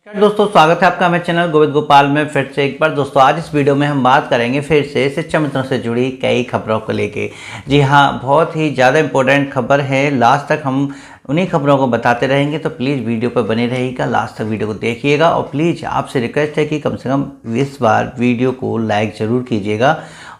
नमस्कार दोस्तों, स्वागत है आपका मेरे चैनल गोविंद गोपाल में फिर से एक बार। दोस्तों आज इस वीडियो में हम बात करेंगे फिर से शिक्षा मित्रों से जुड़ी कई खबरों को लेके। जी हाँ, बहुत ही ज़्यादा इम्पोर्टेंट खबर है। लास्ट तक हम उन्हीं खबरों को बताते रहेंगे, तो प्लीज़ वीडियो पर बने रहिएगा, लास्ट तक वीडियो को देखिएगा। और प्लीज़ आपसे रिक्वेस्ट है कि कम से कम इस बार वीडियो को लाइक ज़रूर कीजिएगा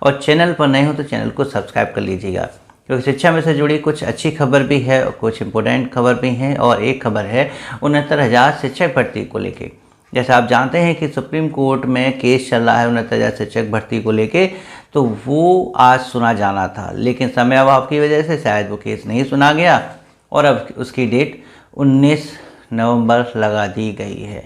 और चैनल पर नए हो तो चैनल को सब्सक्राइब कर लीजिएगा, क्योंकि शिक्षा में से जुड़ी कुछ अच्छी खबर भी है और कुछ इम्पोर्टेंट खबर भी है। और एक खबर है 69,000 शिक्षक भर्ती को लेके। जैसे आप जानते हैं कि सुप्रीम कोर्ट में केस चल रहा है 69,000 शिक्षक भर्ती को लेके, तो वो आज सुना जाना था, लेकिन समय अभाव की वजह से शायद वो केस नहीं सुना गया और अब उसकी डेट 19 नवंबर लगा दी गई है।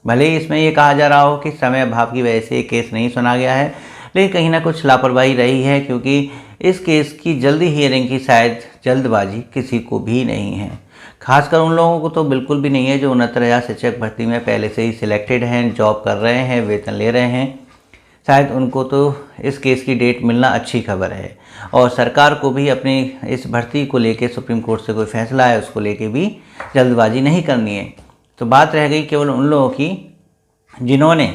भले ही इसमें ये कहा जा रहा हो कि समय अभाव की वजह से ये केस नहीं सुना गया है, लेकिन कहीं ना कुछ लापरवाही रही है, क्योंकि इस केस की जल्दी हियरिंग की शायद जल्दबाजी किसी को भी नहीं है। खासकर उन लोगों को तो बिल्कुल भी नहीं है जो 69,000 शिक्षक भर्ती में पहले से ही सिलेक्टेड हैं, जॉब कर रहे हैं, वेतन ले रहे हैं। शायद उनको तो इस केस की डेट मिलना अच्छी खबर है। और सरकार को भी अपनी इस भर्ती को लेके सुप्रीम कोर्ट से कोई फैसला है उसको लेके भी जल्दबाजी नहीं करनी है। तो बात रह गई केवल उन लोगों की जिन्होंने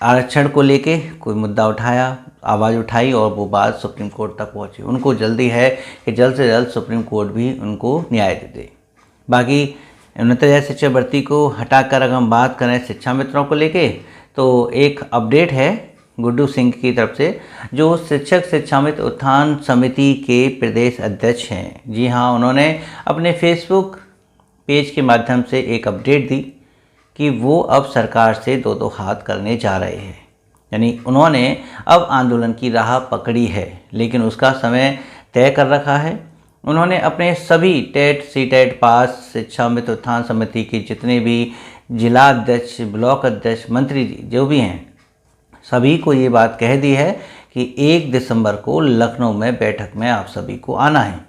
आरक्षण को लेके कोई मुद्दा उठाया, आवाज़ उठाई और वो बात सुप्रीम कोर्ट तक पहुंची। उनको जल्दी है कि जल्द से जल्द सुप्रीम कोर्ट भी उनको न्याय दे दे। बाकी 69,000 शिक्षक भर्ती को हटाकर अगर हम बात करें शिक्षा मित्रों को लेके, तो एक अपडेट है गुड्डू सिंह की तरफ से, जो शिक्षक शिक्षा मित्र उत्थान समिति के प्रदेश अध्यक्ष हैं। जी हाँ, उन्होंने अपने फेसबुक पेज के माध्यम से एक अपडेट दी कि वो अब सरकार से दो हाथ करने जा रहे हैं। यानी उन्होंने अब आंदोलन की राह पकड़ी है, लेकिन उसका समय तय कर रखा है। उन्होंने अपने सभी टेट सीटेट पास शिक्षा मित्र उत्थान समिति के जितने भी जिला अध्यक्ष, ब्लॉक अध्यक्ष, मंत्री जी जो भी हैं, सभी को ये बात कह दी है कि 1 दिसंबर को लखनऊ में बैठक में आप सभी को आना है।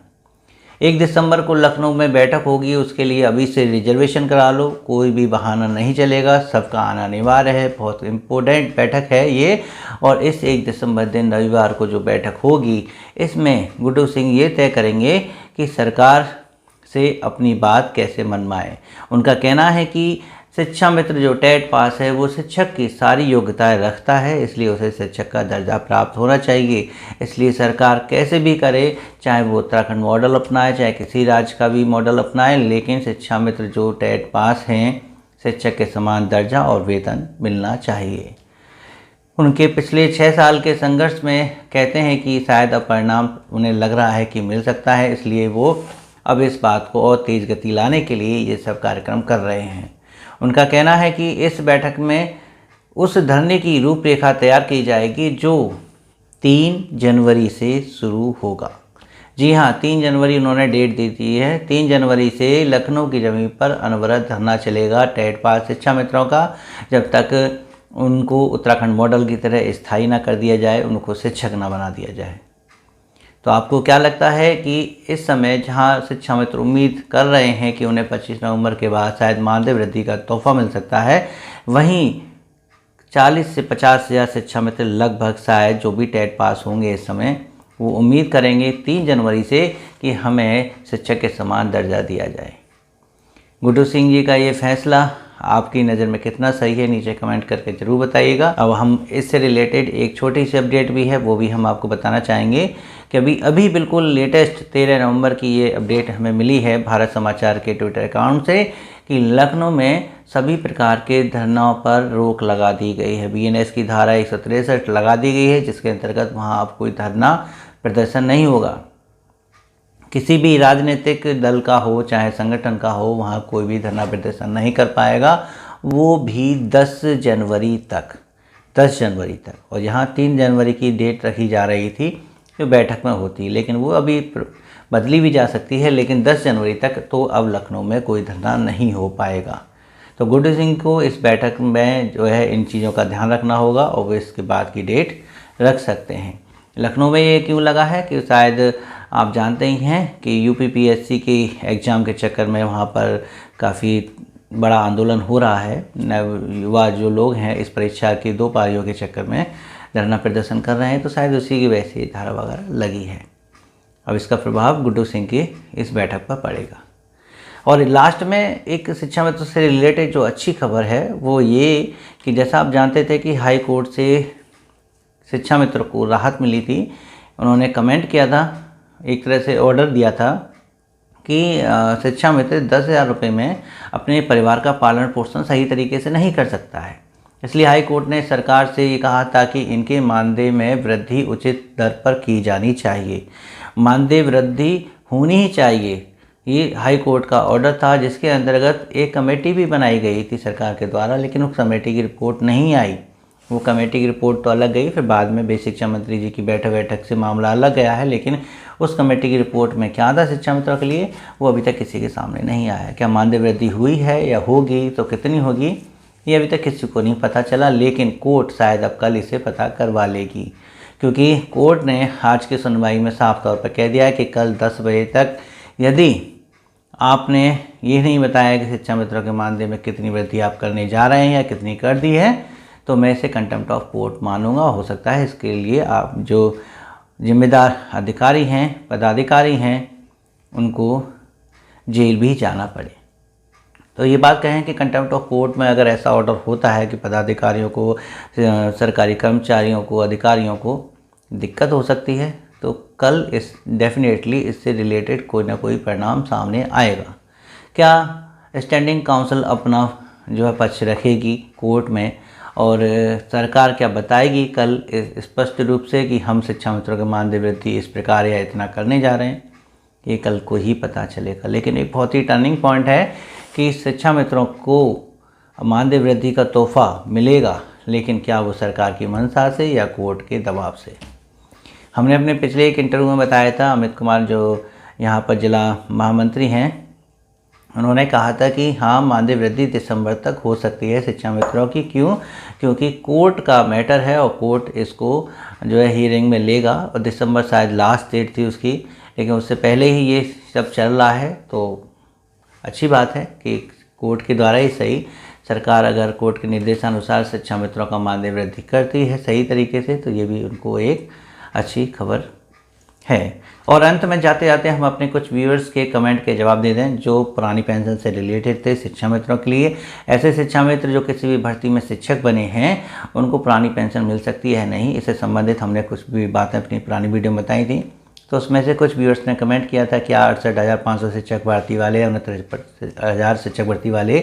1 दिसंबर को लखनऊ में बैठक होगी, उसके लिए अभी से रिजर्वेशन करा लो, कोई भी बहाना नहीं चलेगा, सबका आना अनिवार्य है। बहुत इम्पोर्टेंट बैठक है ये। और इस 1 दिसंबर दिन रविवार को जो बैठक होगी, इसमें गुड्डू सिंह ये तय करेंगे कि सरकार से अपनी बात कैसे मनवाएं। उनका कहना है कि शिक्षा मित्र जो टेट पास है वो शिक्षक की सारी योग्यताएं रखता है, इसलिए उसे शिक्षक का दर्जा प्राप्त होना चाहिए। इसलिए सरकार कैसे भी करे, चाहे वो उत्तराखंड मॉडल अपनाए, चाहे किसी राज्य का भी मॉडल अपनाए, लेकिन शिक्षा मित्र जो टेट पास हैं, शिक्षक के समान दर्जा और वेतन मिलना चाहिए। उनके पिछले 6 साल के संघर्ष में कहते हैं कि शायद अब परिणाम उन्हें लग रहा है कि मिल सकता है, इसलिए वो अब इस बात को और तेज़ गति लाने के लिए ये सब कार्यक्रम कर रहे हैं। उनका कहना है कि इस बैठक में उस धरने की रूपरेखा तैयार की जाएगी जो 3 जनवरी से शुरू होगा। जी हाँ, 3 जनवरी उन्होंने डेट दे दी है। 3 जनवरी से लखनऊ की ज़मीन पर अनवरत धरना चलेगा टेट पास शिक्षा मित्रों का, जब तक उनको उत्तराखंड मॉडल की तरह स्थायी ना कर दिया जाए, उनको शिक्षक ना बना दिया जाए। तो आपको क्या लगता है कि इस समय जहां शिक्षा मित्र उम्मीद कर रहे हैं कि उन्हें 25 नवंबर के बाद शायद मानदेय वृद्धि का तोहफा मिल सकता है, वहीं 40 से 50,000 शिक्षा मित्र लगभग शायद जो भी टेट पास होंगे इस समय, वो उम्मीद करेंगे 3 जनवरी से कि हमें शिक्षक के समान दर्जा दिया जाए। गुड्डू सिंह जी का ये फैसला आपकी नज़र में कितना सही है, नीचे कमेंट करके ज़रूर बताइएगा। अब हम इससे रिलेटेड एक छोटी सी अपडेट भी है, वो भी हम आपको बताना चाहेंगे कि अभी बिल्कुल लेटेस्ट 13 नवंबर की ये अपडेट हमें मिली है भारत समाचार के ट्विटर अकाउंट से कि लखनऊ में सभी प्रकार के धरनाओं पर रोक लगा दी गई है। BNS की धारा 163 लगा दी गई है, जिसके अंतर्गत वहाँ अब कोई धरना प्रदर्शन नहीं होगा। किसी भी राजनीतिक दल का हो चाहे संगठन का हो, वहाँ कोई भी धरना प्रदर्शन नहीं कर पाएगा, वो भी 10 जनवरी तक। 10 जनवरी तक। और यहाँ 3 जनवरी की डेट रखी जा रही थी जो बैठक में होती, लेकिन वो अभी बदली भी जा सकती है, लेकिन 10 जनवरी तक तो अब लखनऊ में कोई धरना नहीं हो पाएगा। तो गुड्डू सिंह को इस बैठक में जो है इन चीज़ों का ध्यान रखना होगा और वो इसके बाद की डेट रख सकते हैं। लखनऊ में ये क्यों लगा है कि शायद आप जानते ही हैं कि UPPSC की एग्ज़ाम के चक्कर में वहाँ पर काफ़ी बड़ा आंदोलन हो रहा है। युवा जो लोग हैं इस परीक्षा की 2 पारियों के चक्कर में धरना प्रदर्शन कर रहे हैं, तो शायद उसी की वजह से धारा वगैरह लगी है। अब इसका प्रभाव गुड्डू सिंह की इस बैठक पर पड़ेगा। और लास्ट में एक शिक्षा मित्र से रिलेटेड जो अच्छी खबर है वो ये कि जैसा आप जानते थे कि हाई कोर्ट से शिक्षा मित्र को राहत मिली थी। उन्होंने कमेंट किया था, एक तरह से ऑर्डर दिया था कि शिक्षा मित्र 10,000 रुपये में अपने परिवार का पालन पोषण सही तरीके से नहीं कर सकता है। इसलिए हाई कोर्ट ने सरकार से ये कहा था कि इनके मानदेय में वृद्धि उचित दर पर की जानी चाहिए, मानदेय वृद्धि होनी ही चाहिए। ये हाई कोर्ट का ऑर्डर था, जिसके अंतर्गत एक कमेटी भी बनाई गई थी सरकार के द्वारा, लेकिन उस कमेटी की रिपोर्ट नहीं आई। वो कमेटी की रिपोर्ट तो अलग गई, फिर बाद में बेसिक शिक्षा मंत्री जी की बैठक से मामला अलग गया है, लेकिन उस कमेटी की रिपोर्ट में क्या था शिक्षा मित्रों के लिए वो अभी तक किसी के सामने नहीं आया। क्या मानदेय वृद्धि हुई है या होगी तो कितनी होगी ये अभी तक किसी को नहीं पता चला, लेकिन कोर्ट शायद अब कल इसे पता करवा लेगी, क्योंकि कोर्ट ने आज की सुनवाई में साफ तौर पर कह दिया है कि कल 10 बजे तक यदि आपने ये नहीं बताया कि शिक्षा मित्रों के मानदेय में कितनी वृद्धि आप करने जा रहे हैं या कितनी कर दी है, तो मैं इसे कंटेम्प्ट ऑफ कोर्ट मानूंगा। हो सकता है इसके लिए आप जो जिम्मेदार अधिकारी हैं, पदाधिकारी हैं, उनको जेल भी जाना पड़े। तो ये बात कहें कि कंटेम्प्ट ऑफ कोर्ट में अगर ऐसा ऑर्डर होता है कि पदाधिकारियों को, सरकारी कर्मचारियों को, अधिकारियों को दिक्कत हो सकती है, तो कल इस डेफिनेटली इससे रिलेटेड कोई ना कोई परिणाम सामने आएगा। क्या स्टैंडिंग काउंसिल अपना जो है पक्ष रखेगी कोर्ट में, और सरकार क्या बताएगी कल स्पष्ट रूप से कि हम शिक्षा मित्रों के मानदेय वृद्धि इस प्रकार या इतना करने जा रहे हैं, ये कल को ही पता चलेगा। लेकिन एक बहुत ही टर्निंग पॉइंट है कि शिक्षा मित्रों को मानदेय वृद्धि का तोहफा मिलेगा, लेकिन क्या वो सरकार की मंशा से या कोर्ट के दबाव से। हमने अपने पिछले एक इंटरव्यू में बताया था, अमित कुमार जो यहाँ पर जिला महामंत्री हैं, उन्होंने कहा था कि हाँ मानदेय वृद्धि दिसंबर तक हो सकती है शिक्षा मित्रों की। क्यों? क्योंकि कोर्ट का मैटर है और कोर्ट इसको जो है हियरिंग में लेगा, और दिसंबर शायद लास्ट डेट थी उसकी, लेकिन उससे पहले ही ये सब चल रहा है। तो अच्छी बात है कि कोर्ट के द्वारा ही सही, सरकार अगर कोर्ट के निर्देशानुसार शिक्षा मित्रों का मानदेय वृद्धि करती है सही तरीके से, तो ये भी उनको एक अच्छी खबर है। और अंत में जाते जाते हम अपने कुछ व्यूअर्स के कमेंट के जवाब दे दें जो पुरानी पेंशन से रिलेटेड थे शिक्षा मित्रों के लिए। ऐसे शिक्षा मित्र जो किसी भी भर्ती में शिक्षक बने हैं, उनको पुरानी पेंशन मिल सकती है नहीं, इससे संबंधित हमने कुछ भी बातें अपनी पुरानी वीडियो में बताई थी। तो उसमें से कुछ व्यूअर्स ने कमेंट किया था कि 68,500 शिक्षक भर्ती वाले, 69,000 शिक्षक भर्ती वाले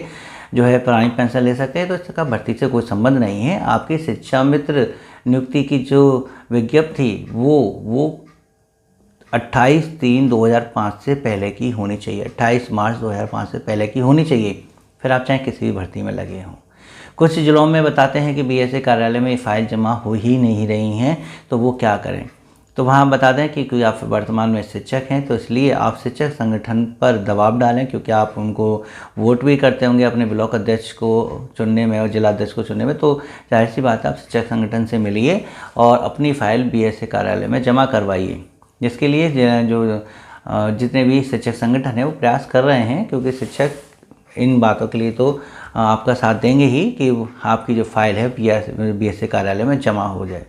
जो है पुरानी पेंशन ले सकते हैं। तो इसका भर्ती से कोई संबंध नहीं है। आपकी शिक्षा मित्र नियुक्ति की जो विज्ञप्ति वो 28/3/2005 से पहले की होनी चाहिए, 28 मार्च 2005 से पहले की होनी चाहिए, फिर आप चाहे किसी भी भर्ती में लगे हों। कुछ जिलों में बताते हैं कि बीएसए कार्यालय में फाइल जमा हो ही नहीं रही हैं, तो वो क्या करें। तो वहाँ बता दें कि क्योंकि आप वर्तमान में शिक्षक हैं, तो इसलिए आप शिक्षक संगठन पर दबाव डालें, क्योंकि आप उनको वोट भी करते होंगे अपने ब्लॉक अध्यक्ष को चुनने में और जिला अध्यक्ष को चुनने में। तो जाहिर सी बात है आप शिक्षक संगठन से मिलिए और अपनी फाइल बीएसए कार्यालय में जमा करवाइए, जिसके लिए जो जितने भी शिक्षक संगठन हैं वो प्रयास कर रहे हैं, क्योंकि शिक्षक इन बातों के लिए तो आपका साथ देंगे ही कि आपकी जो फाइल है बीएसए कार्यालय में जमा हो जाए।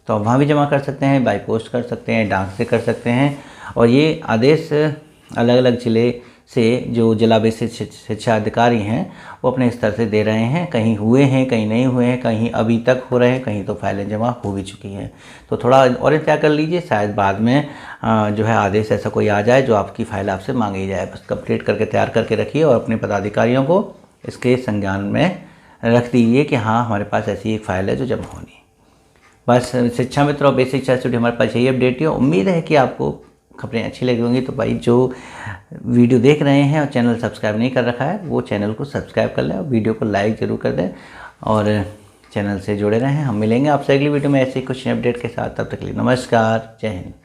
तो वहाँ भी जमा कर सकते हैं, बाई पोस्ट कर सकते हैं, डाक से कर सकते हैं। और ये आदेश अलग अलग ज़िले से जो जिला बेसिक शिक्षा अधिकारी हैं वो अपने स्तर से दे रहे हैं। कहीं हुए हैं, कहीं नहीं हुए हैं, कहीं अभी तक हो रहे हैं, कहीं तो फाइलें जमा हो भी चुकी हैं। तो थोड़ा और इंतजार कर लीजिए, शायद बाद में जो है आदेश ऐसा कोई आ जाए जो आपकी फ़ाइल आपसे मांगी जाए। बस कंप्लीट करके तैयार करके रखिए और अपने पदाधिकारियों को इसके संज्ञान में रख दीजिए कि हाँ हमारे पास ऐसी एक फ़ाइल है जो जमा होनी है। बस शिक्षा मित्र और बेसिक शिक्षा स्टूडियो हमारे पास यही अपडेट है। उम्मीद है कि आपको खबरें अच्छी लगी होंगी। तो भाई जो वीडियो देख रहे हैं और चैनल सब्सक्राइब नहीं कर रखा है वो चैनल को सब्सक्राइब कर लें और वीडियो को लाइक ज़रूर कर दें और चैनल से जुड़े रहें। हम मिलेंगे आपसे अगली वीडियो में ऐसे ही कुछ अपडेट के साथ। तब तक के लिए नमस्कार, जय हिंद।